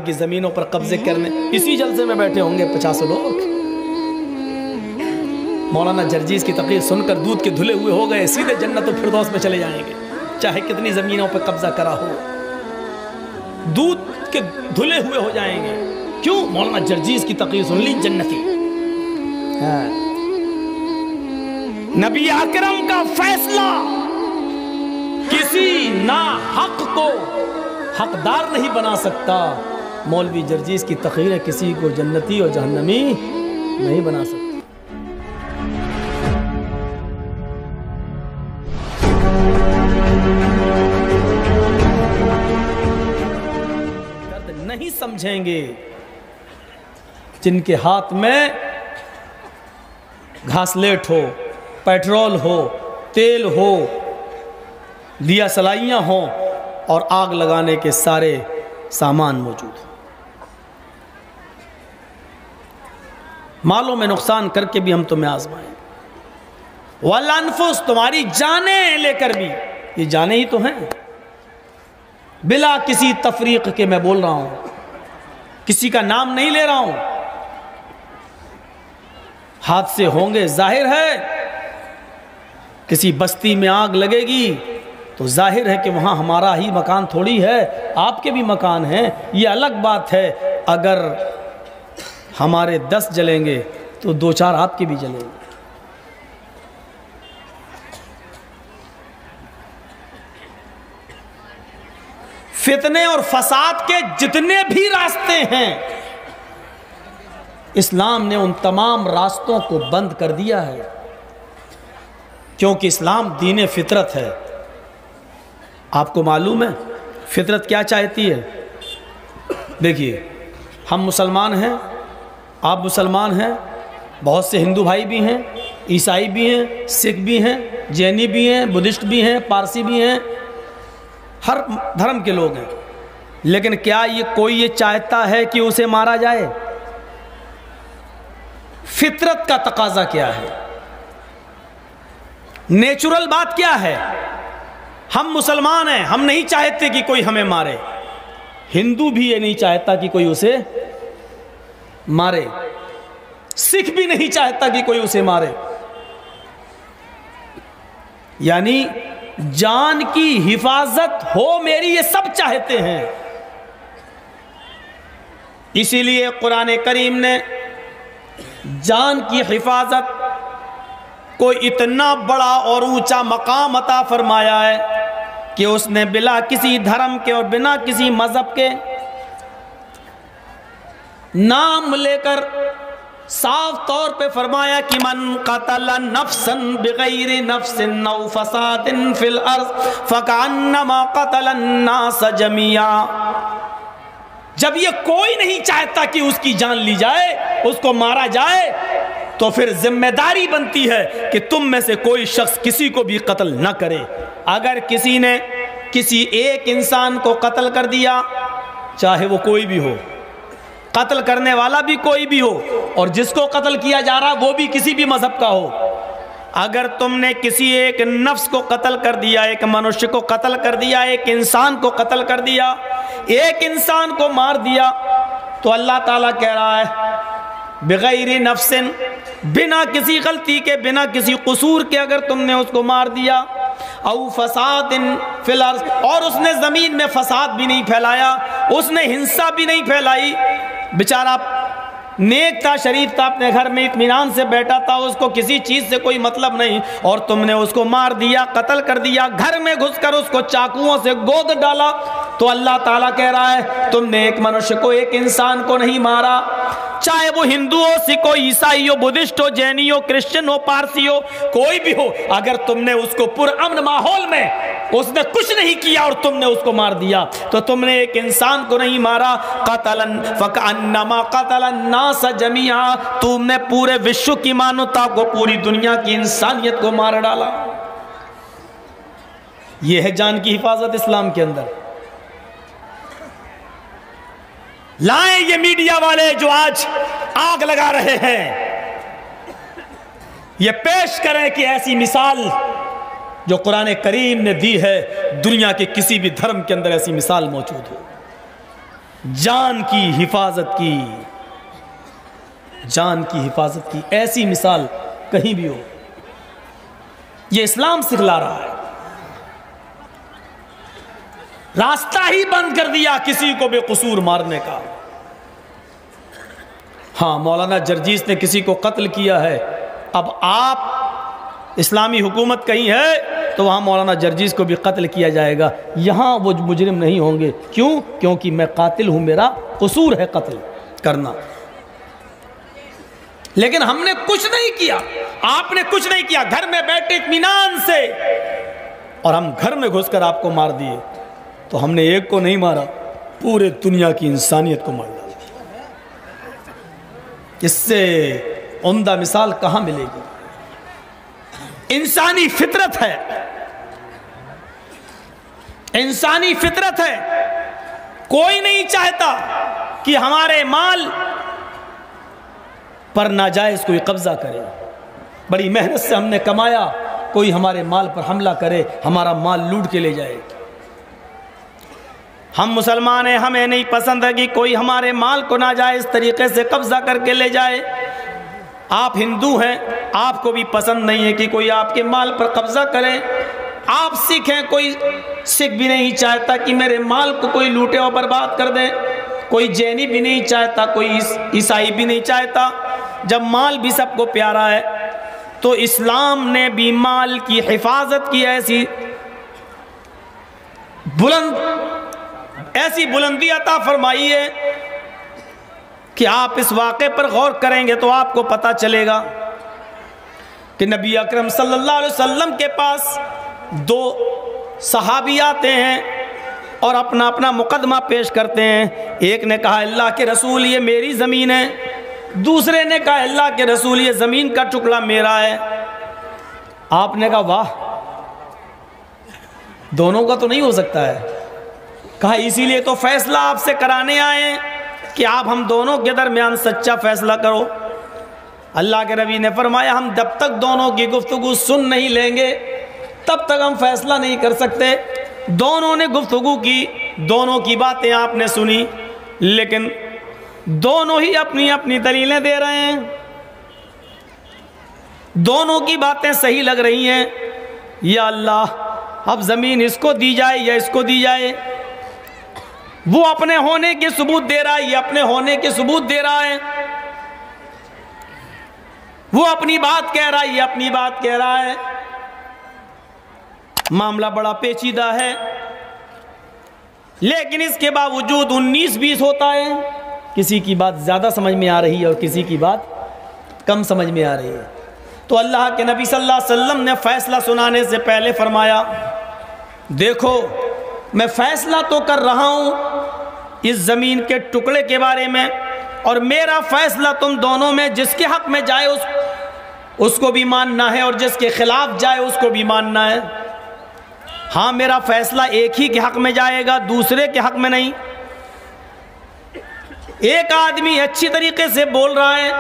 کی زمینوں پر قبضے کرنے، اسی جلسے میں بیٹھے ہوں گے 50 لوگ۔ مولانا جرجیز کی تقریر سن کر دودھ کے دھلے ہوئے ہو گئے، سیدھے جنت الفردوس میں چلے جائیں گے، چاہے کتنی زمینوں پہ قبضہ کرا ہو، دودھ کے دھلے ہوئے ہو جائیں گے۔ کیوں؟ مولانا جرجیز کی تقریر سن لی، جنتی۔ نبی اکرم کا فیصلہ کسی ناحق کو حقدار نہیں بنا سکتا، مولوی جرجیز کی تقریر کسی کو جنتی اور جہنمی نہیں بنا سکتا۔ درد نہیں سمجھیں گے جن کے ہاتھ میں گھاسلیٹ ہو، پیٹرول ہو، تیل ہو، دیا سلائیاں ہوں اور آگ لگانے کے سارے سامان موجود ہیں۔ مالوں میں نقصان کر کے بھی ہم تمہیں آزمائیں گے، والانفس، تمہاری جانیں لے کر بھی، یہ جانیں ہی تو ہیں، بلا کسی تفریق کے میں بول رہا ہوں، کسی کا نام نہیں لے رہا ہوں۔ حادثے ہوں گے، ظاہر ہے کسی بستی میں آگ لگے گی تو ظاہر ہے کہ وہاں ہمارا ہی مکان تھوڑی ہے، آپ کے بھی مکان ہیں، یہ الگ بات ہے۔ اگر ہمارے 10 جلیں گے تو 2-4 آپ کے بھی جلیں گے۔ فتنے اور فساد کے جتنے بھی راستے ہیں، اسلام نے ان تمام راستوں کو بند کر دیا ہے، کیونکہ اسلام دین فطرت ہے۔ آپ کو معلوم ہے فطرت کیا چاہتی ہے؟ دیکھیے، ہم مسلمان ہیں، آپ مسلمان ہیں، بہت سے ہندو بھائی بھی ہیں، عیسائی بھی ہیں، سکھ بھی ہیں، جینی بھی ہیں، بدھسٹ بھی ہیں، پارسی بھی ہیں، ہر دھرم کے لوگ ہیں، لیکن کیا کوئی یہ چاہتا ہے کہ اسے مارا جائے؟ فطرت کا تقاضا کیا ہے؟ نیچرل بات کیا ہے؟ ہم مسلمان ہیں، ہم نہیں چاہتے کہ کوئی ہمیں مارے، ہندو بھی یہ نہیں چاہتا کہ کوئی اسے مارے، سکھ بھی نہیں چاہتا کہ کوئی اسے مارے، یعنی جان کی حفاظت ہو میری، یہ سب چاہتے ہیں۔ اسی لیے قرآن کریم نے جان کی حفاظت کو اتنا بڑا اور اونچا مقام عطا فرمایا ہے کہ اس نے بلا کسی دھرم کے اور بنا کسی مذہب کے نام لے کر صاف طور پہ فرمایا کہ من قتل نفسا بغیر نفس او فساد فی الارض فکأنما قتل الناس جميعا۔ جب یہ کوئی نہیں چاہتا کہ اس کی جان لی جائے، اس کو مارا جائے، تو پھر ذمہ داری بنتی ہے کہ تم میں سے کوئی شخص کسی کو بھی قتل نہ کرے۔ اگر کسی نے کسی ایک انسان کو قتل کر دیا، چاہے وہ کوئی بھی ہو، قتل کرنے والا بھی کوئی بھی ہو، اور جس کو قتل کیا جا رہا وہ بھی کسی بھی مذہب کا ہو، اگر تم نے کسی ایک نفس کو قتل کر دیا، ایک منشیہ کو قتل کر دیا، ایک انسان کو قتل کر دیا، ایک انسان کو مار دیا، تو اللہ تعالیٰ کہہ رہا ہے بغیر نفس، بنا کسی غلطی کے، بنا کسی قصور کے اگر تم نے اس کو مار دیا، او فساد فی الارض، اور اس نے زمین میں فساد بھی نہیں پھیلایا، اس نے ہنسا بھی نہیں پھیلائی، بیچارہ نیک تھا، شریف تھا، اپنے گھر میں اطمینان سے بیٹھا تھا، اس کو کسی چیز سے کوئی مطلب نہیں، اور تم نے اس کو مار دیا، قتل کر دیا، گھر میں گھس کر اس کو چاقوؤں سے گود ڈالا، تو اللہ تعالیٰ کہہ رہا ہے تم نے ایک منشیہ کو، ایک انسان کو نہیں مارا، چاہے وہ ہندو ہو، سکھ ہو، عیسائی ہو، بدھسٹ ہو، جینی ہو، کرسچن ہو، پارسی ہو، کوئی بھی ہو، اگر تم نے اس کو پرامن ماحول میں، اس نے کچھ نہیں کیا اور تم نے اس کو مار دیا، تو تم نے ایک انسان کو نہیں مارا، قتلا فکأنما قتل الناس جميعا، تم نے پورے وشو کی مانوتا کو، پوری دنیا کی انسانیت کو مار ڈالا۔ یہ ہے جان کی حفاظت اسلام کے اندر۔ لائیں یہ میڈیا والے جو آج آگ لگا رہے ہیں، یہ پیش کریں کہ ایسی مثال جو قرآن کریم نے دی ہے، دنیا کے کسی بھی دھرم کے اندر ایسی مثال موجود ہو۔ جان کی حفاظت کی، جان کی حفاظت کی، ایسی مثال کہیں بھی ہو۔ یہ اسلام سکھلا رہا ہے۔ راستہ ہی بند کر دیا کسی کو بے قصور مارنے کا۔ ہاں مولانا جرجیس نے کسی کو قتل کیا ہے، اب آپ اسلامی حکومت کہیں ہے تو وہاں مولانا جرجیس کو بھی قتل کیا جائے گا، یہاں وہ مجرم نہیں ہوں گے۔ کیوں؟ کیونکہ میں قاتل ہوں، میرا قصور ہے قتل کرنا۔ لیکن ہم نے کچھ نہیں کیا، آپ نے کچھ نہیں کیا، گھر میں بیٹھے اطمینان سے، اور ہم گھر میں گھس کر آپ کو مار دیے۔ تو ہم نے ایک کو نہیں مارا، پورے دنیا کی انسانیت کو مار ڈالا۔ اس سے عمدہ مثال کہاں ملے گی؟ انسانی فطرت ہے، انسانی فطرت ہے۔ کوئی نہیں چاہتا کہ ہمارے مال پر ناجائز کوئی قبضہ کرے۔ بڑی محنت سے ہم نے کمایا، کوئی ہمارے مال پر حملہ کرے، ہمارا مال لوٹ کے لے جائے۔ ہم مسلمان ہیں، ہمیں نہیں پسند ہے کہ کوئی ہمارے مال کو ناجائز طریقے سے قبضہ کر کے لے جائے۔ آپ ہندو ہیں، آپ کو بھی پسند نہیں ہے کہ کوئی آپ کے مال پر قبضہ کرے۔ آپ سکھ ہیں، کوئی سکھ بھی نہیں چاہتا کہ میرے مال کو کوئی لوٹے اور برباد کر دے۔ کوئی جینی بھی نہیں چاہتا، کوئی عیسائی بھی نہیں چاہتا۔ جب مال بھی سب کو پیارا ہے تو اسلام نے بھی مال کی حفاظت کی ایسی بلندی عطا فرمائی ہے کہ آپ اس واقعے پر غور کریں گے تو آپ کو پتہ چلے گا کہ نبی اکرم صلی اللہ علیہ وسلم کے پاس دو صحابی آتے ہیں اور اپنا اپنا مقدمہ پیش کرتے ہیں۔ ایک نے کہا اللہ کے رسول یہ میری زمین ہے، دوسرے نے کہا اللہ کے رسول یہ زمین کا ٹکڑا میرا ہے۔ آپ نے کہا واہ، دونوں کا تو نہیں ہو سکتا ہے۔ کہا اسی لیے تو فیصلہ آپ سے کرانے آئے ہیں کہ آپ ہم دونوں کے درمیان سچا فیصلہ کرو۔ اللہ کے نبی نے فرمایا ہم جب تک دونوں کی گفتگو سن نہیں لیں گے تب تک ہم فیصلہ نہیں کر سکتے۔ دونوں نے گفتگو کی، دونوں کی باتیں آپ نے سنی، لیکن دونوں ہی اپنی اپنی دلیلیں دے رہے ہیں، دونوں کی باتیں صحیح لگ رہی ہیں۔ یا اللہ اب زمین اس کو دی جائے یا اس کو دی جائے؟ وہ اپنے ہونے کے ثبوت دے رہا ہے، یہ اپنے ہونے کے ثبوت دے رہا ہے۔ وہ اپنی بات کہہ رہا ہے، یہ اپنی بات کہہ رہا ہے۔ معاملہ بڑا پیچیدہ ہے، لیکن اس کے باوجود 19-20 ہوتا ہے۔ کسی کی بات زیادہ سمجھ میں آ رہی ہے اور کسی کی بات کم سمجھ میں آ رہی ہے۔ تو اللہ کے نبی صلی اللہ علیہ وسلم نے فیصلہ سنانے سے پہلے فرمایا دیکھو میں فیصلہ تو کر رہا ہوں اس زمین کے ٹکڑے کے بارے میں، اور میرا فیصلہ تم دونوں میں جس کے حق میں جائے اس کو بھی ماننا ہے، اور جس کے خلاف جائے اس کو بھی ماننا ہے۔ ہاں میرا فیصلہ ایک ہی کے حق میں جائے گا، دوسرے کے حق میں نہیں۔ ایک آدمی اچھی طریقے سے بول رہا ہے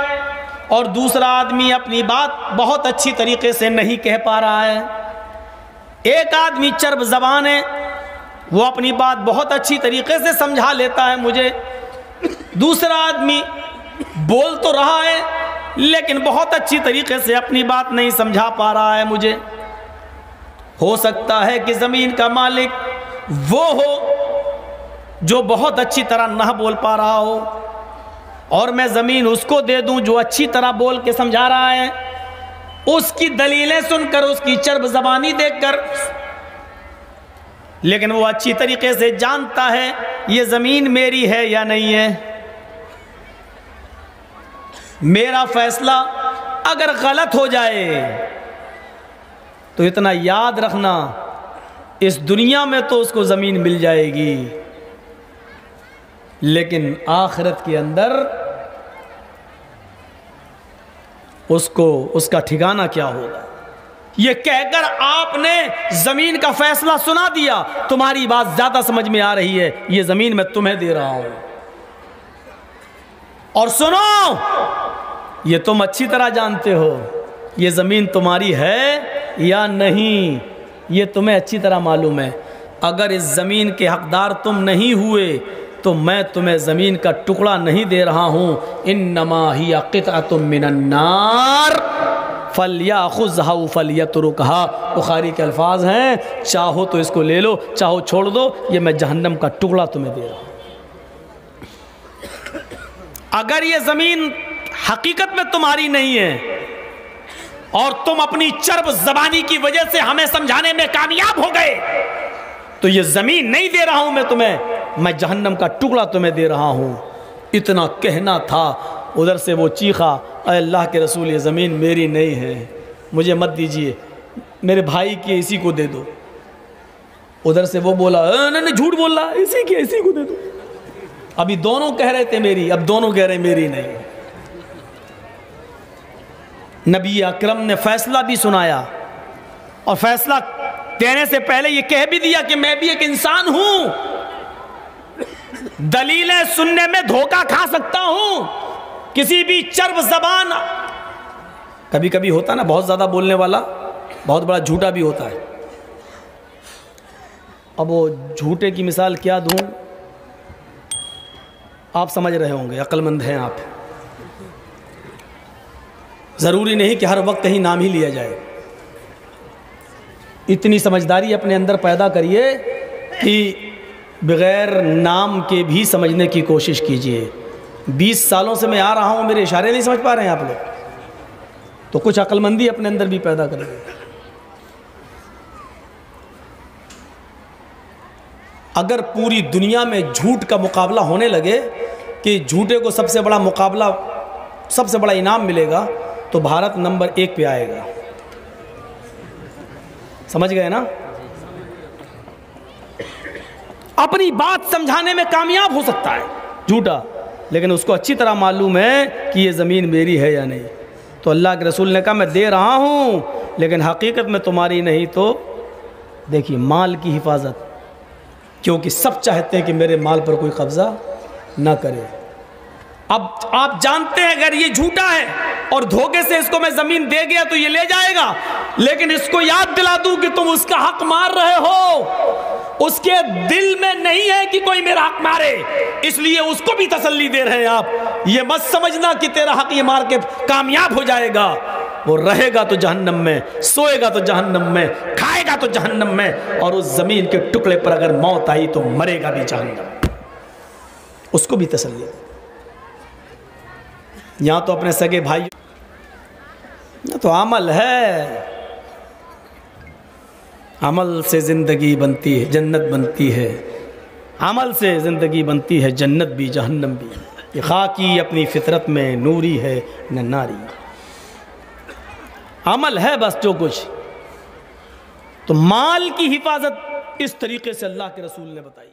اور دوسرا آدمی اپنی بات بہت اچھی طریقے سے نہیں کہہ پا رہا ہے۔ ایک آدمی چرب زبان ہے، وہ اپنی بات بہت اچھی طریقے سے سمجھا لیتا ہے مجھے، دوسرا آدمی بول تو رہا ہے لیکن بہت اچھی طریقے سے اپنی بات نہیں سمجھا پا رہا ہے مجھے۔ ہو سکتا ہے کہ زمین کا مالک وہ ہو جو بہت اچھی طرح نہ بول پا رہا ہو، اور میں زمین اس کو دے دوں جو اچھی طرح بول کے سمجھا رہا ہے، اس کی دلیلیں سن کر، اس کی چرب زبانی دیکھ کر، لیکن وہ اچھی طریقے سے جانتا ہے یہ زمین میری ہے یا نہیں ہے۔ میرا فیصلہ اگر غلط ہو جائے تو اتنا یاد رکھنا اس دنیا میں تو اس کو زمین مل جائے گی، لیکن آخرت کے اندر اس کا ٹھکانہ کیا ہوگا۔ یہ کہہ کر آپ نے زمین کا فیصلہ سنا دیا، تمہاری بات زیادہ سمجھ میں آ رہی ہے، یہ زمین میں تمہیں دے رہا ہوں، اور سنو یہ تم اچھی طرح جانتے ہو یہ زمین تمہاری ہے یا نہیں، یہ تمہیں اچھی طرح معلوم ہے۔ اگر اس زمین کے حقدار تم نہیں ہوئے تو میں تمہیں زمین کا ٹکڑا نہیں دے رہا ہوں، انما ہی قطعۃ من النار فلیاخذھا فلیترکھا، بخاری کے الفاظ ہیں، چاہو تو اس کو لے لو، چاہو چھوڑ دو، یہ میں جہنم کا ٹکڑا تمہیں دے رہا ہوں۔ اگر یہ زمین حقیقت میں تمہاری نہیں ہے اور تم اپنی چرب زبانی کی وجہ سے ہمیں سمجھانے میں کامیاب ہو گئے تو یہ زمین نہیں دے رہا ہوں میں تمہیں، میں جہنم کا ٹکڑا تمہیں دے رہا ہوں۔ اتنا کہنا تھا، ادھر سے وہ چیخا، اے اللہ کے رسول یہ زمین میری نہیں ہے، مجھے مت دیجیے، میرے بھائی کی اسی کو دے دو۔ ادھر سے وہ بولا نہیں جھوٹ بول رہا، اسی کو دے دو۔ ابھی دونوں کہہ رہے تھے میری، اب دونوں کہہ رہے میری نہیں۔ نبی اکرم نے فیصلہ بھی سنایا اور فیصلہ دینے سے پہلے یہ کہہ بھی دیا کہ میں بھی ایک انسان ہوں، دلیلیں سننے میں دھوکہ کھا سکتا ہوں، کسی بھی چرب زبان، کبھی کبھی ہوتا نا بہت زیادہ بولنے والا بہت بڑا جھوٹا بھی ہوتا ہے۔ اب وہ جھوٹے کی مثال کیا دوں، آپ سمجھ رہے ہوں گے، عقل مند ہیں آپ۔ ضروری نہیں کہ ہر وقت کہیں نام ہی لیا جائے، اتنی سمجھداری اپنے اندر پیدا کریے کہ بغیر نام کے بھی سمجھنے کی کوشش کیجیے۔ 20 سالوں سے میں آ رہا ہوں، میرے اشارے نہیں سمجھ پا رہے ہیں آپ لوگ، تو کچھ عقل مندی اپنے اندر بھی پیدا کریے۔ اگر پوری دنیا میں جھوٹ کا مقابلہ ہونے لگے کہ جھوٹے کو سب سے بڑا مقابلہ، سب سے بڑا انعام ملے گا، تو بھارت نمبر 1 پہ آئے گا۔ سمجھ گئے نا؟ اپنی بات سمجھانے میں کامیاب ہو سکتا ہے جھوٹا، لیکن اس کو اچھی طرح معلوم ہے کہ یہ زمین میری ہے یا نہیں۔ تو اللہ کے رسول نے کہا میں دے رہا ہوں لیکن حقیقت میں تمہاری نہیں۔ تو دیکھیے مال کی حفاظت، کیونکہ سب چاہتے ہیں کہ میرے مال پر کوئی قبضہ نہ کرے۔ اب آپ جانتے ہیں اگر یہ جھوٹا ہے اور دھوکے سے اس کو میں زمین دے گیا تو یہ لے جائے گا، لیکن اس کو یاد دلا دوں کہ تم اس کا حق مار رہے ہو، اس کے دل میں نہیں ہے کہ کوئی میرا حق مارے، اس لیے اس کو بھی تسلی دے رہے ہیں آپ۔ یہ مت سمجھنا کہ تیرا حق یہ مار کے کامیاب ہو جائے گا، وہ رہے گا تو جہنم میں، سوئے گا تو جہنم میں، کھائے گا تو جہنم میں، اور اس زمین کے ٹکڑے پر اگر موت آئی تو مرے گا بھی جہنم۔ اس کو بھی تسلی۔ یہاں تو اپنے سگے بھائی تو عمل ہے، عمل سے زندگی بنتی ہے، جنت بنتی ہے، عمل سے زندگی بنتی ہے، جنت بھی جہنم بھی۔ یہ خاکی اپنی فطرت میں نوری ہے نہ ناری، عمل ہے بس جو کچھ۔ تو مال کی حفاظت اس طریقے سے اللہ کے رسول نے بتائی۔